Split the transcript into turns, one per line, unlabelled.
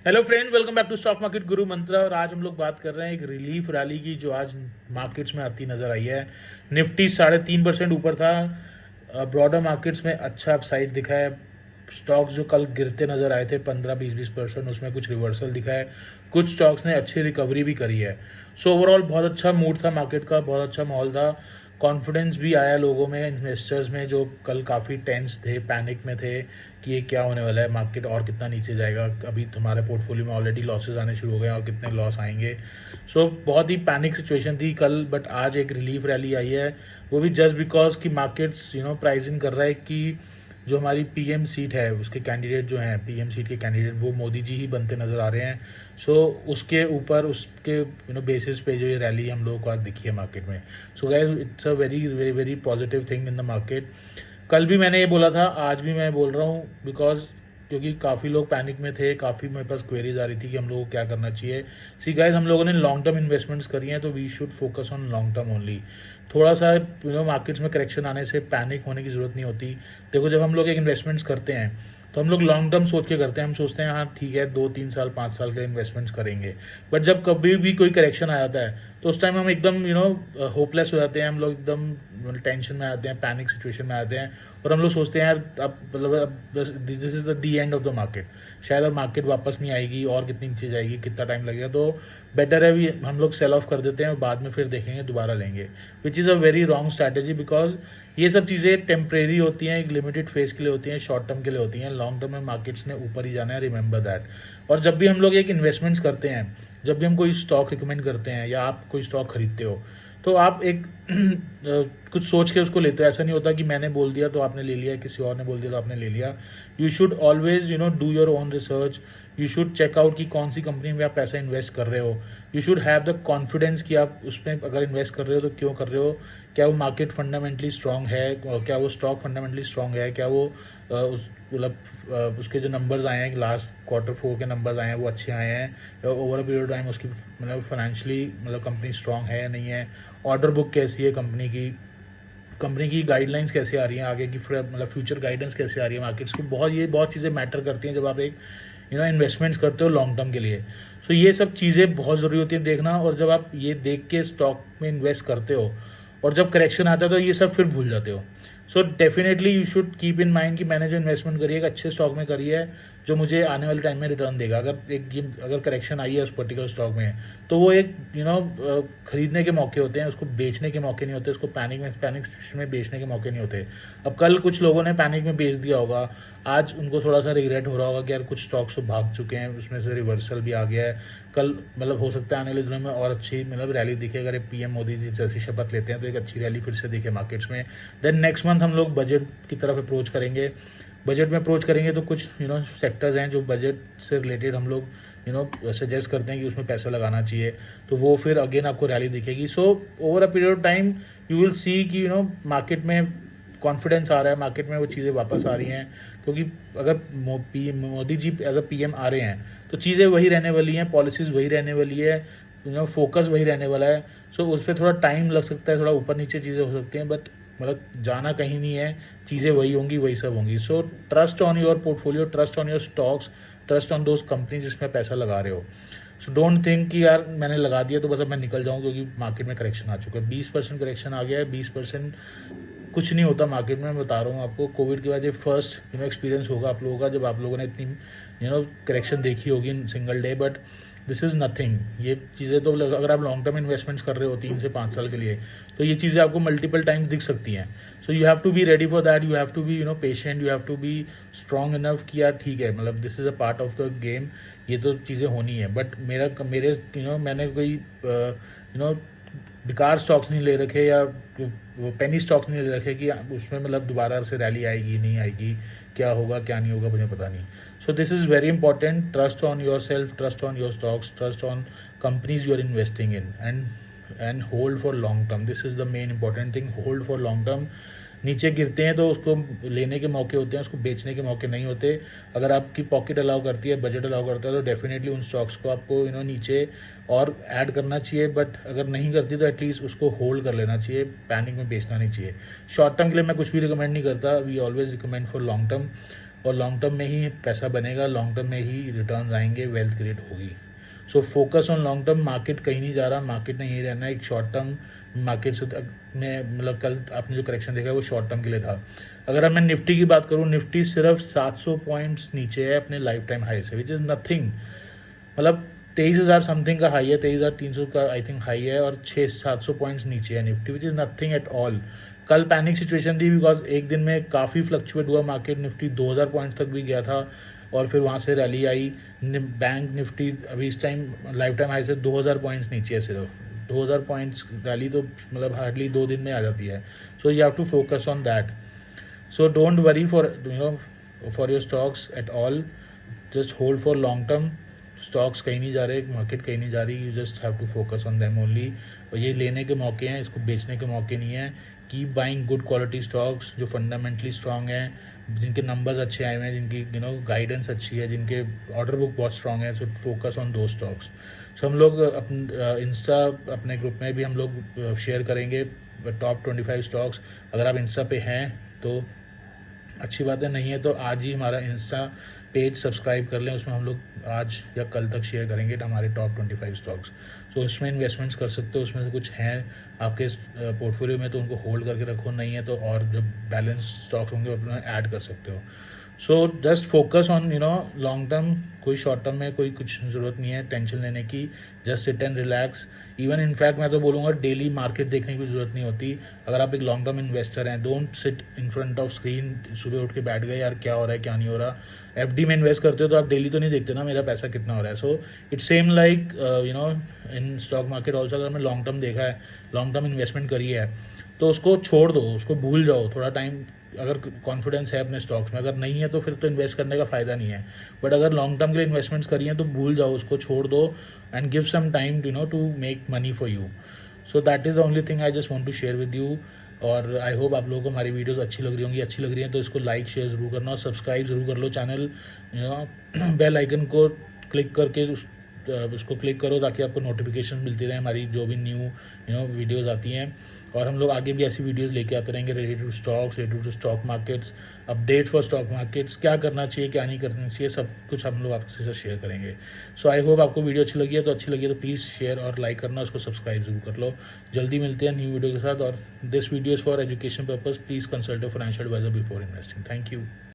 Hello friends, welcome back to stock market guru mantra. और आज हम लोग बात कर रहे हैं एक रिलीफ रैली की जो आज मार्केट्स में आती नजर आई है। निफ्टी 3.5% ऊपर था। ब्रॉडर मार्केट्स में अच्छा अपसाइड दिखा है। स्टॉक्स जो कल गिरते नजर आए थे 15-20% उसमें कुछ रिवर्सल दिखा है। कुछ स्टॉक्स ने अच्छी रिकवरी भी करी है। सो ओवरऑल बहुत अच्छा मूड था मार्केट का, बहुत अच्छा माहौल था। कॉन्फिडेंस भी आया लोगों में, इन्वेस्टर्स में, जो कल काफ़ी टेंस थे, पैनिक में थे कि ये क्या होने वाला है, मार्केट और कितना नीचे जाएगा, अभी तुम्हारे पोर्टफोलियो में ऑलरेडी लॉसेस आने शुरू हो गए और कितने लॉस आएंगे। सो बहुत ही पैनिक सिचुएशन थी कल। बट आज एक रिलीफ रैली आई है, वो भी जस्ट बिकॉज कि मार्केट्स प्राइसिंग कर रहा है कि जो हमारी पीएम सीट है उसके कैंडिडेट जो हैं, पीएम सीट के कैंडिडेट वो मोदी जी ही बनते नज़र आ रहे हैं। सो उसके ऊपर उसके बेसिस पे जो ये रैली हम लोगों को आज दिखी है मार्केट में। So guys, it's a very very very positive thing in the market. कल भी मैंने ये बोला था, आज भी मैं बोल रहा हूँ, बिकॉज क्योंकि काफ़ी लोग पैनिक में थे, काफ़ी मेरे पास क्वेरीज आ रही थी कि हम लोगों को क्या करना चाहिए। सी गाइस, हम लोगों ने लॉन्ग टर्म इन्वेस्टमेंट्स करी हैं तो we should focus on long term only. थोड़ा सा मार्केट्स में करेक्शन आने से पैनिक होने की ज़रूरत नहीं होती। देखो, जब हम लोग एक इन्वेस्टमेंट्स करते हैं तो हम लोग लॉन्ग टर्म सोच के करते हैं। हम सोचते हैं हाँ ठीक है, 2-3 साल 5 साल के इन्वेस्टमेंट्स करेंगे। बट जब कभी भी कोई करेक्शन आ जाता है तो उस टाइम हम एकदम होपलेस हो जाते हैं, हम लोग एकदम टेंशन में आते हैं, पैनिक सिचुएशन में आते हैं और हम लोग सोचते हैं यार अब मतलब this is the end of the market, शायद अब मार्केट वापस नहीं आएगी और कितनी नीचे जाएगी, कितना टाइम लगेगा। तो बेटर है भी हम लोग सेल ऑफ कर देते हैं और बाद में फिर देखेंगे, दोबारा लेंगे, which is a very wrong strategy. Because ये सब चीज़ें टेम्परेरी होती हैं, एक लिमिटेड फेज के लिए होती हैं, शॉर्ट टर्म के लिए होती हैं। लॉन्ग टर्म में मार्केट्स ने ऊपर ही जाना है, रिमेंबर दैट। और जब भी हम लोग एक इन्वेस्टमेंट्स करते हैं, जब भी हम कोई स्टॉक रिकमेंड करते हैं या आप कोई स्टॉक खरीदते हो, तो आप एक कुछ सोच के उसको लेते हो। ऐसा नहीं होता कि मैंने बोल दिया तो आपने ले लिया, किसी और ने बोल दिया तो आपने ले लिया। You should always do your own research. You should check out कि कौन सी कंपनी में आप पैसा इन्वेस्ट कर रहे हो। You should have the confidence कि आप उसमें अगर इन्वेस्ट कर रहे हो तो क्यों कर रहे हो, क्या वो मार्केट फंडामेंटली स्ट्रांग है, क्या वो स्टॉक फंडामेंटली स्ट्रांग है, क्या वो मतलब उसके जो नंबर्स आए हैं, लास्ट Q4 के नंबर्स आए हैं वो अच्छे आए हैं, ओवर अ पीरियड टाइम उसकी मतलब फाइनेंशियली मतलब कंपनी स्ट्रांग है या नहीं है, ऑर्डर बुक कैसी है कंपनी की गाइडलाइंस कैसे आ रही हैं, आगे की मतलब फ्यूचर गाइडेंस कैसे आ रही है मार्केट्स की। बहुत चीज़ें मैटर करती हैं जब आप एक इन्वेस्टमेंट्स करते हो लॉन्ग टर्म के लिए। सो ये सब चीज़ें बहुत ज़रूरी होती हैं देखना। और जब आप ये देख के स्टॉक में इन्वेस्ट करते हो और जब करेक्शन आता है तो ये सब फिर भूल जाते हो। So definitely you should keep in mind कि मैंने जो इन्वेस्टमेंट करी है एक अच्छे स्टॉक में करी है जो मुझे आने वाले टाइम में रिटर्न देगा। अगर करेक्शन आई है उस पर्टिकुलर स्टॉक में तो वो एक खरीदने के मौके होते हैं, उसको बेचने के मौके नहीं होते, उसको पैनिक सिचुएशन में बेचने के मौके नहीं होते। अब कल कुछ लोगों ने पैनिक में बेच दिया होगा, आज उनको थोड़ा सा रिग्रेट हो रहा होगा कि यार कुछ स्टॉक्स तो भाग चुके हैं, उसमें से रिवर्सल भी आ गया है। कल मतलब हो सकता है आने वाले दिनों में और अच्छी मतलब रैली दिखे। अगर पीएम मोदी जी जैसी शपथ लेते हैं तो एक अच्छी रैली फिर से दिखे मार्केट्स में। देन नेक्स्ट मंथ हम लोग बजट की तरफ अप्रोच करेंगे। बजट में अप्रोच करेंगे तो कुछ सेक्टर्स हैं जो बजट से रिलेटेड हम लोग सजेस्ट करते हैं कि उसमें पैसा लगाना चाहिए, तो वो फिर अगेन आपको रैली दिखेगी। So over a period of time you will see कि मार्केट में कॉन्फिडेंस आ रहा है, मार्केट में वो चीज़ें वापस आ रही हैं। क्योंकि अगर Modi ji as a PM आ रहे हैं तो चीज़ें वही रहने वाली हैं, पॉलिसीज़ वही रहने वाली है, फोकस वही रहने वाला है। सो उस पर थोड़ा टाइम लग सकता है, थोड़ा ऊपर नीचे चीज़ें हो सकती हैं, बट मतलब जाना कहीं नहीं है, चीज़ें वही होंगी, वही सब होंगी। So trust on your portfolio, trust on your stocks, trust on those company जिसमें पैसा लगा रहे हो। सो डोंट थिंक कि यार मैंने लगा दिया तो बस अब मैं निकल जाऊँ क्योंकि मार्केट में करेक्शन आ चुका है। 20% करेक्शन आ गया है। 20% कुछ नहीं होता मार्केट में, मैं बता रहा हूँ आपको। कोविड के बाद ये फर्स्ट एक्सपीरियंस होगा आप लोगों का जब आप लोगों ने इतनी करेक्शन देखी होगी in single day. But this is nothing. ये चीज़ें तो अगर आप लॉन्ग टर्म इन्वेस्टमेंट्स कर रहे हो 3 से 5 साल के लिए तो ये चीज़ें आपको मल्टीपल टाइम्स दिख सकती हैं। So you have to be ready for that, you have to be patient, you have to be strong enough कि यार ठीक है, मतलब this is a part of the game, ये तो चीज़ें होनी है। बट मैंने कोई बेकार स्टॉक्स नहीं ले रखे या वो पेनी स्टॉक्स नहीं ले रखे कि उसमें मतलब दोबारा से रैली आएगी नहीं आएगी, क्या होगा क्या नहीं होगा मुझे पता नहीं। So this is very important. Trust on your self, trust on your stocks, trust on companies you are investing in and hold for long term. This is the main important thing, hold for long term. नीचे गिरते हैं तो उसको लेने के मौके होते हैं, उसको बेचने के मौके नहीं होते। अगर आपकी पॉकेट अलाउ करती है, बजट अलाउ करता है तो डेफिनेटली उन स्टॉक्स को आपको नीचे और ऐड करना चाहिए। बट अगर नहीं करती तो एटलीस्ट उसको होल्ड कर लेना चाहिए, पैनिक में बेचना नहीं चाहिए। शॉर्ट टर्म के लिए मैं कुछ भी रिकमेंड नहीं करता, we always recommend for long term. और लॉन्ग टर्म में ही पैसा बनेगा, लॉन्ग टर्म में ही रिटर्न्स आएंगे, वेल्थ क्रिएट होगी। So focus on long term. Market कहीं नहीं जा रहा, मार्केट ने यही रहना है। एक शॉर्ट टर्म मार्केट से में मतलब कल आपने जो करेक्शन देखा है वो शॉर्ट टर्म के लिए था। अगर अब मैं निफ्टी की बात करूँ, निफ्टी सिर्फ 700 पॉइंट्स नीचे है अपने लाइफ टाइम हाई से, विच इज़ नथिंग। मतलब 23,000 समथिंग का हाई है, 23,300 का आई थिंक हाई है, और 600-700 पॉइंट्स नीचे है Nifty, which is nothing at all. कल पैनिक सिचुएशन थी बिकॉज एक दिन में काफ़ी फ्लक्चुएट हुआ मार्केट, निफ्टी 2,000 पॉइंट्स तक भी गया था और फिर वहाँ से रैली आई। बैंक निफ्टी अभी इस टाइम लाइफ टाइम हाई से 2,000 पॉइंट्स नीचे है, सिर्फ 2,000 पॉइंट्स रैली तो मतलब हार्डली 2 दिन में आ जाती है। So you have to focus on that. So don't worry for your stocks at all, just hold for long term. Stocks कहीं नहीं जा रहे, मार्केट कहीं नहीं जा रही, you just have to focus on them only. और ये लेने के मौके हैं, इसको बेचने के मौके नहीं है। Keep buying good quality stocks जो फंडामेंटली स्ट्रांग हैं, जिनके नंबर्स अच्छे आए हुए हैं, जिनकी गाइडेंस अच्छी है, जिनके ऑर्डर बुक बहुत स्ट्रांग है। सो फोकस ऑन दो स्टॉक्स। सो हम लोग इंस्टा अपने ग्रुप में भी हम लोग शेयर करेंगे टॉप 25 स्टॉक्स। अगर आप इंस्टा पे हैं तो अच्छी बात है, नहीं है तो आज ही हमारा इंस्टा पेज सब्सक्राइब कर लें, उसमें हम लोग आज या कल तक शेयर करेंगे हमारे टॉप 25 स्टॉक्स। तो उसमें इन्वेस्टमेंट्स कर सकते हो, उसमें से कुछ हैं आपके पोर्टफोलियो में तो उनको होल्ड करके रखो, नहीं है तो और जब बैलेंस स्टॉक्स होंगे अपना ऐड कर सकते हो। So just focus on long term. कोई शॉर्ट टर्म में कोई कुछ ज़रूरत नहीं है टेंशन लेने की, just sit and relax. Even in fact मैं तो बोलूँगा डेली मार्केट देखने की ज़रूरत नहीं होती। अगर आप एक लॉन्ग टर्म इन्वेस्टर हैं, don't sit in front of screen, सुबह उठ के बैठ गए यार क्या हो रहा है क्या नहीं हो रहा। एफडी में इन्वेस्ट करते हो तो आप डेली तो नहीं देखते ना मेरा पैसा कितना हो रहा है। So it's same like in stock market also. अगर हमने लॉन्ग टर्म देखा है, लॉन्ग टर्म इन्वेस्टमेंट करी है, तो उसको छोड़ दो, उसको भूल जाओ थोड़ा टाइम। अगर कॉन्फिडेंस है अपने स्टॉक्स में, अगर नहीं है तो फिर तो इन्वेस्ट करने का फ़ायदा नहीं है। बट अगर लॉन्ग टर्म के लिए इन्वेस्टमेंट्स करी हैं तो भूल जाओ, उसको छोड़ दो and give some time to make money for you. So that is the only thing I just want to share with you. और आई होप आप लोगों को हमारी वीडियोस अच्छी लग रही होंगी। अच्छी लग रही है तो इसको लाइक शेयर ज़रूर करना और सब्सक्राइब ज़रूर कर लो चैनल। बेल आइकन को क्लिक करके उसको क्लिक करो ताकि आपको नोटिफिकेशन मिलती रहे हमारी जो भी न्यू वीडियोस आती हैं। और हम लोग आगे भी ऐसी वीडियोस लेके आते रहेंगे related to stocks, related to stock markets, update for stock markets, क्या करना चाहिए क्या नहीं करना चाहिए, सब कुछ हम लोग आपके साथ शेयर करेंगे। सो आई होप आपको वीडियो अच्छी लगी है, तो अच्छी लगी है तो प्लीज़ शेयर और लाइक करना, उसको सब्सक्राइब जरूर कर लो। जल्दी मिलते हैं न्यू वीडियो के साथ। और this video is for education purpose, please consult a financial advisor before investing. Thank you.